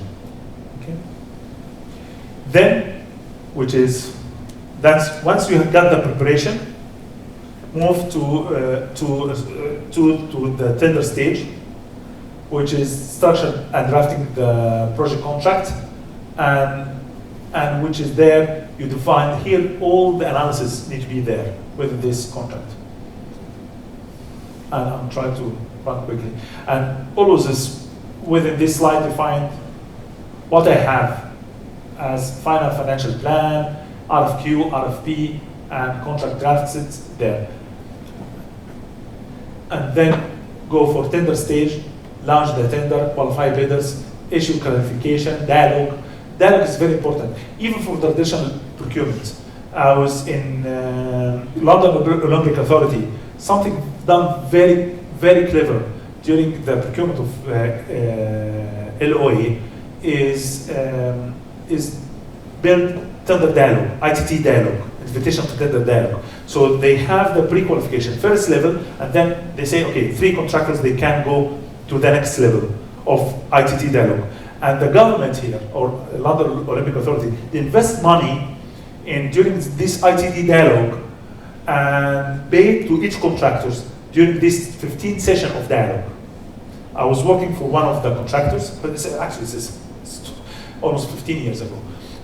Speaker 2: Okay. Then, that's once you have got the preparation, move to the tender stage, which is structure and drafting the project contract, and which is there, you define here all the analysis need to be there within this contract. And I'm trying to run quickly. And always is within this slide define what I have as final financial plan, RFQ, RFP, and contract drafts it there. And then go for tender stage, launch the tender, qualify bidders, issue clarification, dialogue. Dialogue is very important, even for traditional procurement. I was in London Olympic Authority, something done very, very clever during the procurement of LOA is build tender dialogue, ITT dialogue, invitation to tender dialogue. So they have the pre-qualification, first level, and then they say, okay, 3 contractors, they can go to the next level of ITT dialogue. And the government here, or London Olympic Authority, they invest money in during this ITT dialogue and pay to each contractors during this 15 session of dialogue. I was working for one of the contractors, but this is almost 15 years ago,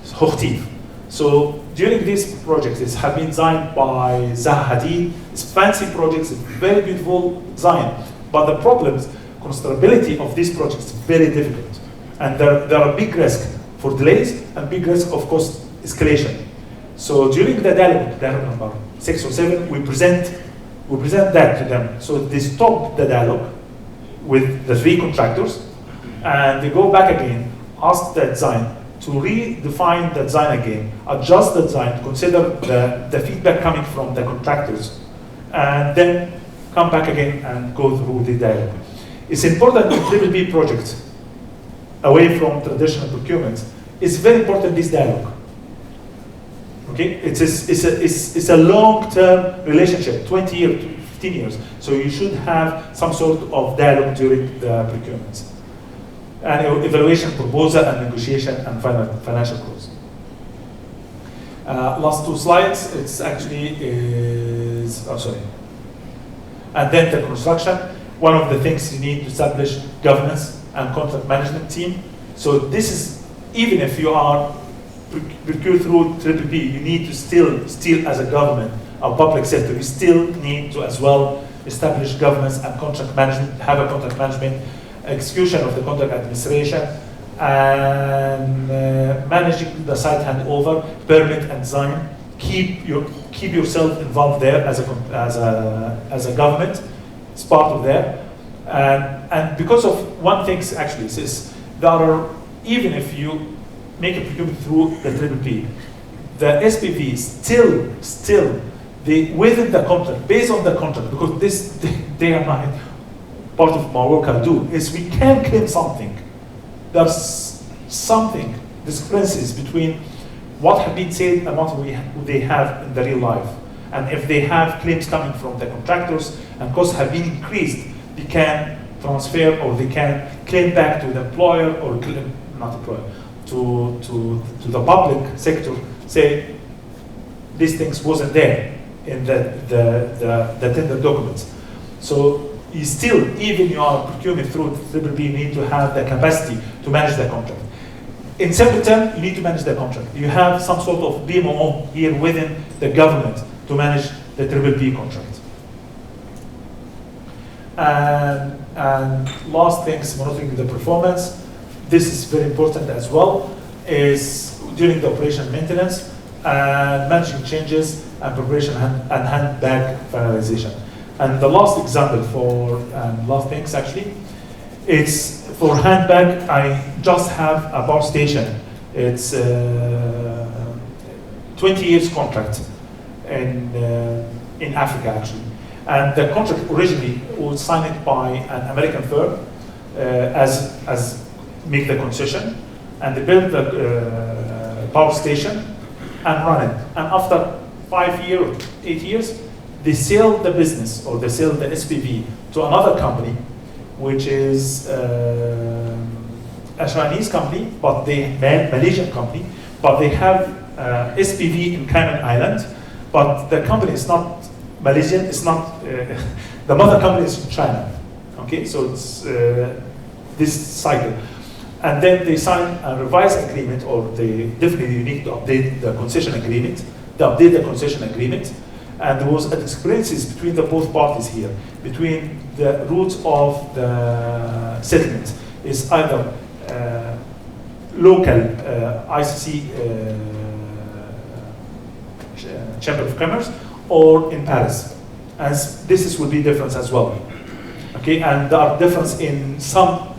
Speaker 2: Hochtief. So during these projects, it have been designed by Zaha Hadid. It's fancy projects, it's very beautiful design. But the problems, constructability of these projects is very difficult. And there are big risks for delays and big risk of cost escalation. So during the dialogue number 6 or 7, we present that to them. So they stop the dialogue with the 3 contractors, and they go back again, ask the design to redefine the design again, adjust the design, consider the feedback coming from the contractors, and then come back again and go through the dialogue. It's important in PPP projects, away from traditional procurement, it's very important this dialogue. Okay, it's a long-term relationship, 20 years, 15 years. So you should have some sort of dialogue during the procurement. And evaluation, proposal, and negotiation, and financial close. Last 2 slides, it's actually is, oh sorry. And then the construction. One of the things you need to establish governance and contract management team. So this is, even if you are procured through PPP, you need to still as a government, a public sector, you still need to as well establish governance and contract management, have a contract management, execution of the contract administration, and managing the site handover, permit and design. Keep yourself involved there as a government. It's part of there, and because of one thing actually is there are, even if you make a procurement through the PPP, the SPV still within the contract, based on the contract, because this day and night part of my work I do is we can claim something. There's something discrepancies between what have been said and what they have in the real life. And if they have claims coming from the contractors and costs have been increased, they can transfer or they can claim back to the employer or not employer, to the public sector, say these things wasn't there in the tender documents. So you still, even you are procurement through PPP, you need to have the capacity to manage the contract. In simple terms, you need to manage the contract. You have some sort of BMO here within the government to manage the PPP contract. And last things, monitoring the performance. This is very important as well, is during the operation maintenance and managing changes and preparation and handbag finalization. And the last example for last things actually, it's for handbag. I just have a power station. It's 20 years contract in Africa actually, and the contract originally was signed by an American firm as make the concession, and they built the power station and run it. And after 5 years, 8 years, they sell the business or they sell the SPV to another company, which is a Chinese company, but they Malaysian company, but they have SPV in Cayman Island, but the company is not Malaysian. It's not the mother company is in China. Okay, so it's this cycle. And then they sign a revised agreement, or they definitely need to update the concession agreement. They update the concession agreement, and there was experiences between the both parties here, between the routes of the settlement is either local ICC Chamber of Commerce or in Paris, and this will be different as well. Okay, and there are difference in some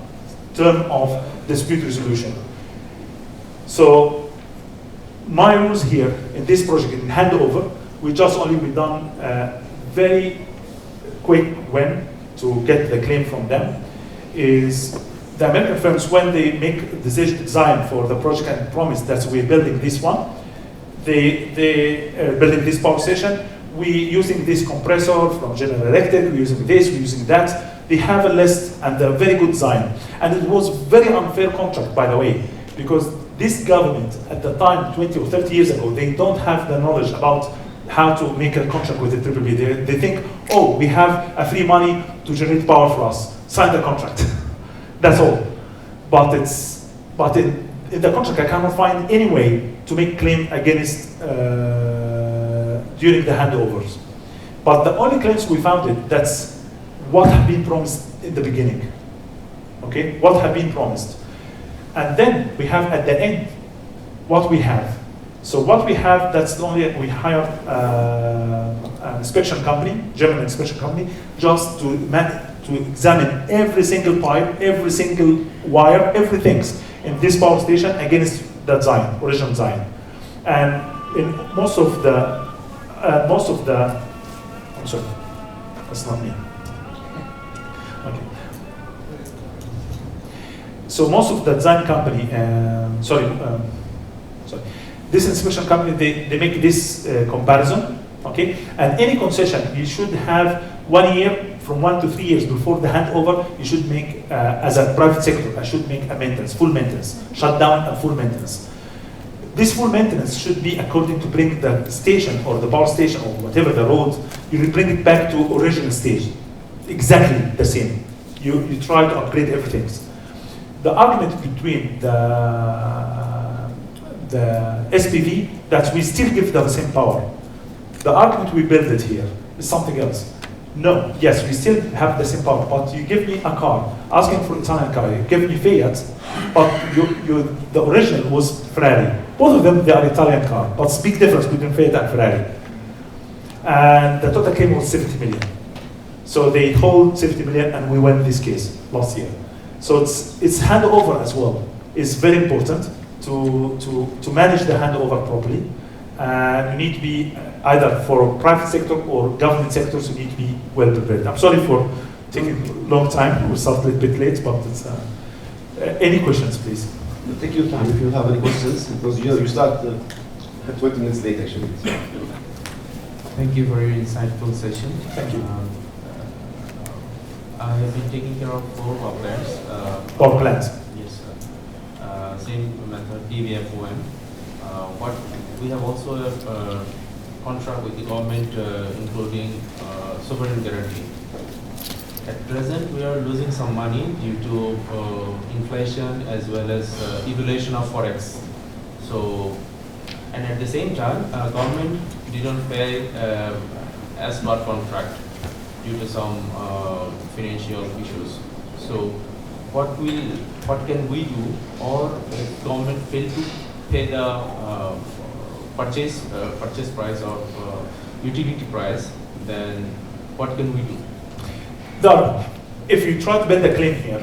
Speaker 2: term of dispute resolution. So my rules here in this project in handover, we done very quick win to get the claim from them is the American firms, when they make a design for the project and promise that we're building this one, they building this power station, we using this compressor from General Electric, we're using this, we're using that. They have a list and a very good design. And it was very unfair contract, by the way, because this government at the time, 20 or 30 years ago, they don't have the knowledge about how to make a contract with the PPP. They think, oh, we have a free money to generate power for us. Sign the contract. That's all. But in the contract, I cannot find any way to make claim against during the handovers. But the only claims we found it, that's what had been promised in the beginning. Okay, what had been promised. And then we have at the end what we have. So what we have, that's the only, we hired an inspection company, German inspection company, just to examine every single pipe, every single wire, everything in this power station against the design, original design. And in most of the, I'm sorry, that's not me. Okay. So most of the design company, this inspection company, they make this comparison, okay? And any concession, you should have 1 year, from 1 to 3 years before the handover, you should make, as a private sector, I should make a maintenance, full maintenance, shut down and full maintenance. This full maintenance should be according to bring the station or the power station or whatever the road, you will bring it back to original stage, exactly the same. You try to upgrade everything. The argument between the SPV, that we still give them the same power. The argument we build it here is something else. No, yes, we still have the same power, but you give me a car, asking for Italian car, you give me Fiat, but the original was Ferrari. Both of them, they are Italian car, but big difference between Fiat and Ferrari. And the total claim was 70 million. So they hold 70 million and we won this case last year. So it's handover as well. It's very important to manage the handover properly. And you need to be either for private sector or government sectors, you need to be well prepared. I'm sorry for taking a long time. We started a little bit late, but it's, any questions, please?
Speaker 1: Take your time if you have any questions, because you start 20 minutes late actually.
Speaker 4: Thank you for your insightful session.
Speaker 2: Thank you.
Speaker 4: I have been taking care of 4 power plants.
Speaker 2: Power plants.
Speaker 4: Yes, sir. Same method, PVFOM. But we have also a contract with the government, including sovereign guarantee. At present, we are losing some money due to inflation as well as evaluation of forex. So, and at the same time, government didn't pay as per contract due to some financial issues. So, what can we do, or if government fail to pay the purchase price or utility price, then what can we do?
Speaker 2: If you try to build a claim here,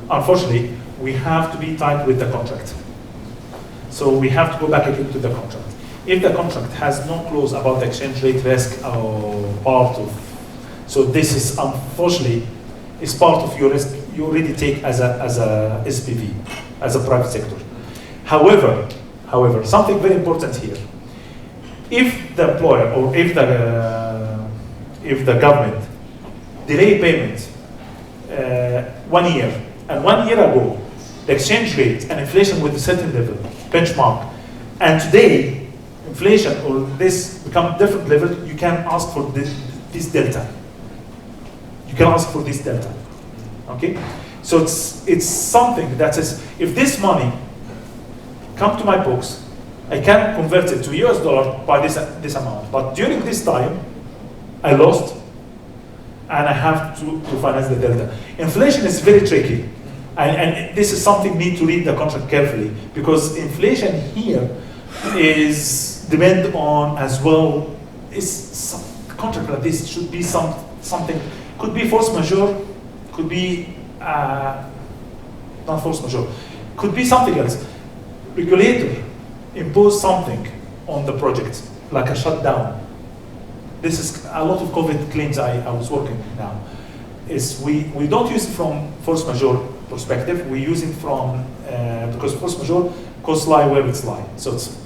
Speaker 2: unfortunately, we have to be tied with the contract. So we have to go back again to the contract. If the contract has no clause about the exchange rate risk or part of, so this is unfortunately is part of your risk you already take as a SPV, as a private sector. However, something very important here. If the employer or if the government delay payment 1 year, and 1 year ago the exchange rate and inflation with a certain level benchmark, and today inflation or this become different level, you can ask for this delta. You can ask for this delta. Okay, so it's something that is, if this money come to my books, I can convert it to US dollar by this amount. But during this time, I lost, and I have to finance the delta. Inflation is very tricky, and this is something need to read the contract carefully, because inflation here is depend on as well. Is some contract like this should be something, could be force majeure, could be not force majeure, could be something else. Regulator impose something on the project, like a shutdown. This is a lot of COVID claims I was working now. is we don't use it from force majeure perspective. We use it from because force majeure costs lie where it's lie, so it's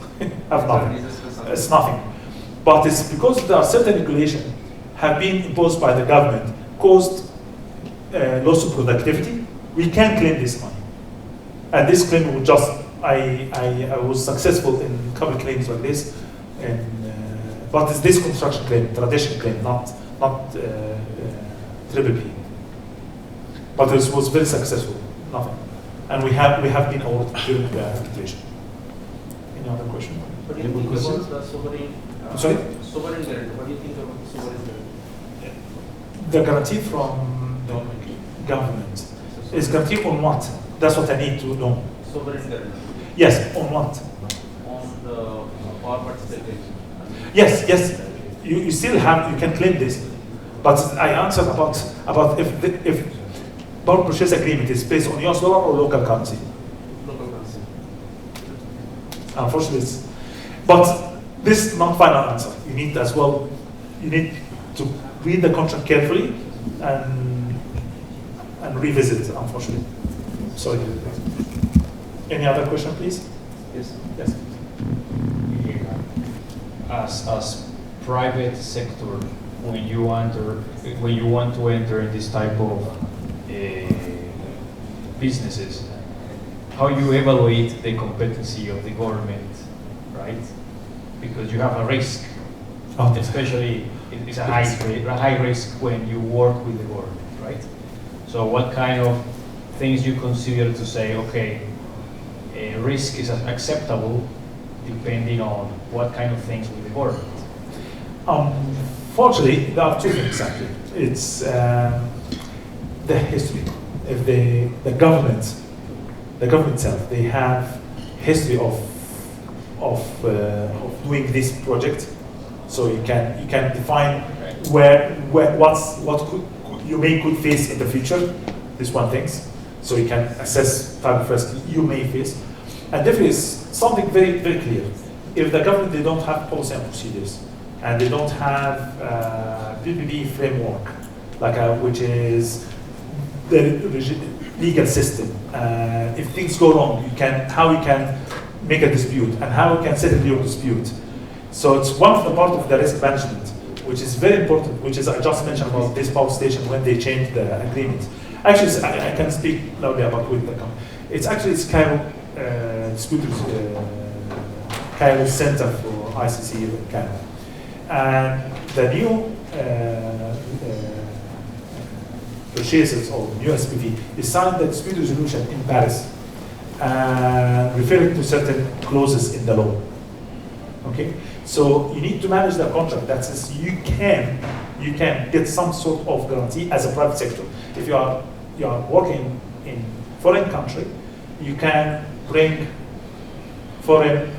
Speaker 2: have nothing. It's nothing. But it's because there are certain regulations have been imposed by the government, caused loss of productivity. We can claim this money, and this claim will just I was successful in a couple of claims like this, and but it's this construction claim, traditional claim, not PPP. But it was very successful, nothing. And we have been awarded during the arbitration. Any other question?
Speaker 4: What do you think about the sovereign?
Speaker 2: Sorry?
Speaker 4: Sovereign guarantee. What do you think about the sovereign guarantee?
Speaker 2: The guarantee from the government is guarantee on what? That's what I need to know.
Speaker 4: Sovereign guarantee.
Speaker 2: Yes, on what?
Speaker 4: On the power participation.
Speaker 2: Yes. You still have, you can claim this. But I answered about if power purchase agreement is based on US dollar or local currency.
Speaker 4: Local currency.
Speaker 2: Unfortunately, but this is not final answer. You need to read the contract carefully and revisit it, unfortunately. Sorry. Any other question, please?
Speaker 4: Yes.
Speaker 2: Yes.
Speaker 5: As private sector, when you want to enter in this type of businesses, how you evaluate the competency of the government, right? Because you have a risk, especially it's a high risk when you work with the government, right? So what kind of things you consider to say, okay, risk is acceptable depending on what kind of things with the government?
Speaker 2: Fortunately, there are two things actually. It's the history. If the government itself, they have history of doing this project, so you can define what you could face in the future. This one things, so you can assess type of risk you may face, and definitely is something very very clear. If the government they don't have policy and procedures, and they don't have PPP framework, like which is the legal system. If things go wrong, how you can make a dispute and how you can settle your dispute. So it's one of the part of the risk management, which is very important. Which is I just mentioned about this power station when they changed the agreement. Actually, I can speak loudly about with the company. It's Cairo disputers, Cairo Center for ICC Cairo. And the new purchases or new SPV signed the dispute resolution in Paris, referring to certain clauses in the law. Okay, so you need to manage the contract. That is, you can get some sort of guarantee as a private sector. If you are working in foreign country, you can bring foreign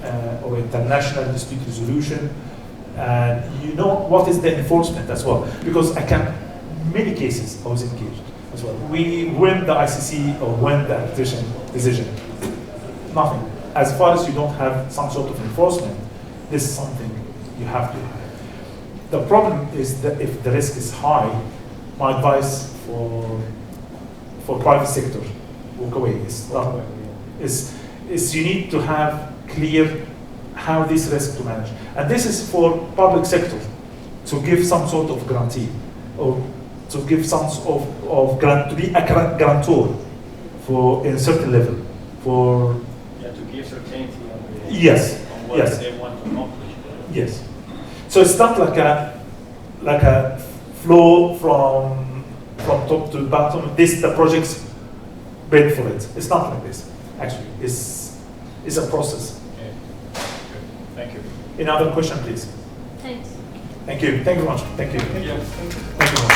Speaker 2: or international dispute resolution. And you know what is the enforcement as well, because many cases I was engaged as well. We win the ICC or win the arbitration decision. Nothing. As far as you don't have some sort of enforcement, this is something you have to have. The problem is that if the risk is high, my advice for private sector, walk away. Is you need to have clear how this risk to manage. And this is for public sector to give some sort of guarantee or to give some sort of grant, to be a guarantor for in a certain level for
Speaker 6: to give certainty on what they want to accomplish.
Speaker 2: Yes. So it's not like a flow from top to bottom. The project's bid for it. It's not like this. Actually, it's a process.
Speaker 6: Okay. Thank you.
Speaker 2: Any other question, please?
Speaker 7: Thanks.
Speaker 2: Thank you. Thank you very much. Thank you.
Speaker 6: Yeah.
Speaker 2: Thank you.